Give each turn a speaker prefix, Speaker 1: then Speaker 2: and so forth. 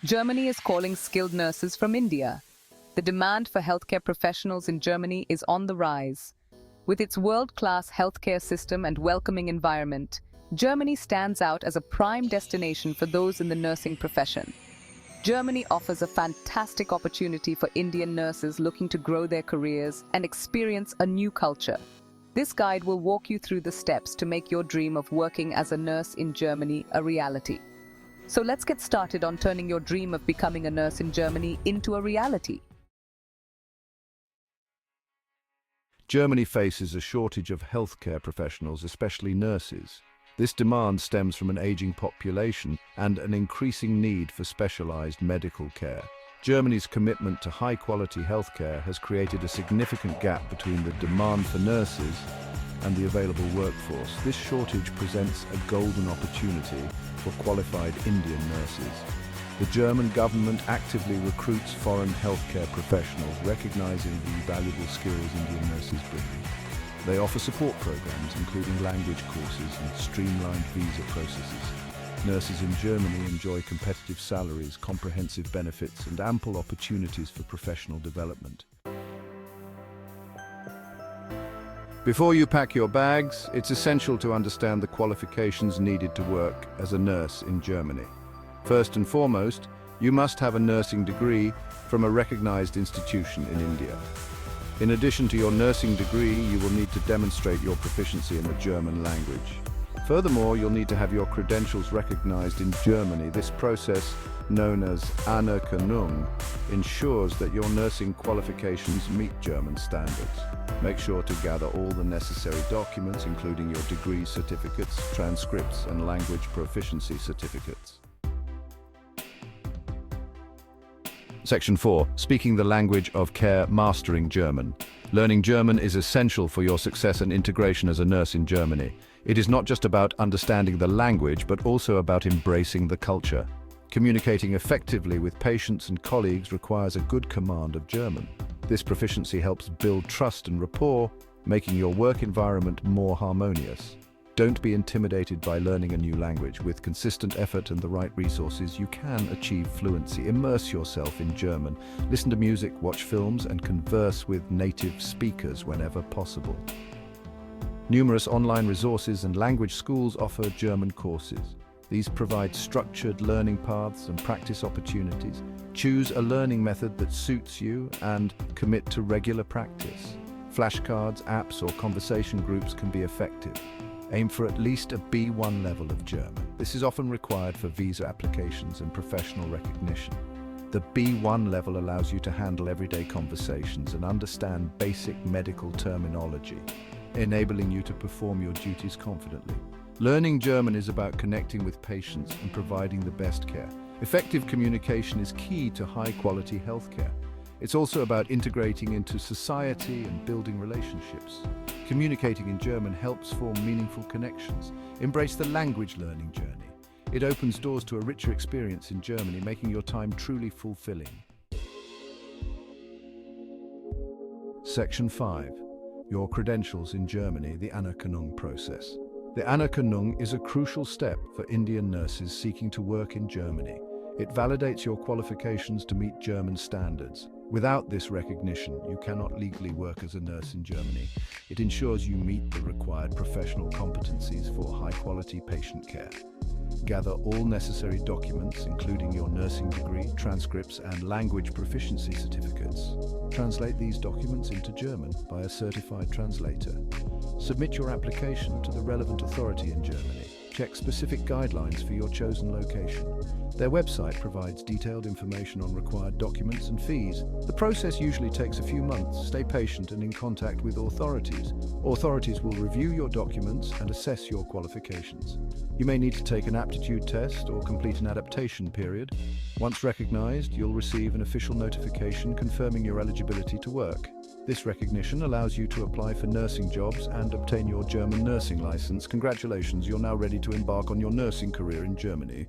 Speaker 1: Germany is calling skilled nurses from India. The demand for healthcare professionals in Germany is on the rise. With its world-class healthcare system and welcoming environment, Germany stands out as a prime destination for those in the nursing profession. Germany offers a fantastic opportunity for Indian nurses looking to grow their careers and experience a new culture. This guide will walk you through the steps to make your dream of working as a nurse in Germany a reality. So let's get started on turning your dream of becoming a nurse in Germany into a reality.
Speaker 2: Germany faces a shortage of healthcare professionals, especially nurses. This demand stems from an aging population and an increasing need for specialized medical care. Germany's commitment to high-quality healthcare has created a significant gap between the demand for nurses and the available workforce. This shortage presents a golden opportunity for qualified Indian nurses. The German government actively recruits foreign healthcare professionals, recognizing the valuable skills Indian nurses bring. They offer support programs, including language courses and streamlined visa processes. Nurses in Germany enjoy competitive salaries, comprehensive benefits, and ample opportunities for professional development. Before you pack your bags, it's essential to understand the qualifications needed to work as a nurse in Germany. First and foremost, you must have a nursing degree from a recognized institution in India. In addition to your nursing degree, you will need to demonstrate your proficiency in the German language. Furthermore, you'll need to have your credentials recognized in Germany. This process, known as Anerkennung, ensures that your nursing qualifications meet German standards. Make sure to gather all the necessary documents, including your degree certificates, transcripts, and language proficiency certificates. Section 4. Speaking the language of care, mastering German. Learning German is essential for your success and integration as a nurse in Germany. It is not just about understanding the language, but also about embracing the culture. Communicating effectively with patients and colleagues requires a good command of German. This proficiency helps build trust and rapport, making your work environment more harmonious. Don't be intimidated by learning a new language. With consistent effort and the right resources, you can achieve fluency. Immerse yourself in German. Listen to music, watch films, and converse with native speakers whenever possible. Numerous online resources and language schools offer German courses. These provide structured learning paths and practice opportunities. Choose a learning method that suits you and commit to regular practice. Flashcards, apps, or conversation groups can be effective. Aim for at least a B1 level of German. This is often required for visa applications and professional recognition. The B1 level allows you to handle everyday conversations and understand basic medical terminology, enabling you to perform your duties confidently. Learning German is about connecting with patients and providing the best care. Effective communication is key to high-quality healthcare. It's also about integrating into society and building relationships. Communicating in German helps form meaningful connections. Embrace the language learning journey. It opens doors to a richer experience in Germany, making your time truly fulfilling. Section 5. Your credentials in Germany, the Anerkennung process. The Anerkennung is a crucial step for Indian nurses seeking to work in Germany. It validates your qualifications to meet German standards. Without this recognition, you cannot legally work as a nurse in Germany. It ensures you meet the required professional competencies for high-quality patient care. Gather all necessary documents, including your nursing degree, transcripts, and language proficiency certificates. Translate these documents into German by a certified translator. Submit your application to the relevant authority in Germany. Check specific guidelines for your chosen location. Their website provides detailed information on required documents and fees. The process usually takes a few months. Stay patient and in contact with authorities. Authorities will review your documents and assess your qualifications. You may need to take an aptitude test or complete an adaptation period. Once recognized, you'll receive an official notification confirming your eligibility to work. This recognition allows you to apply for nursing jobs and obtain your German nursing license. Congratulations, you're now ready to embark on your nursing career in Germany.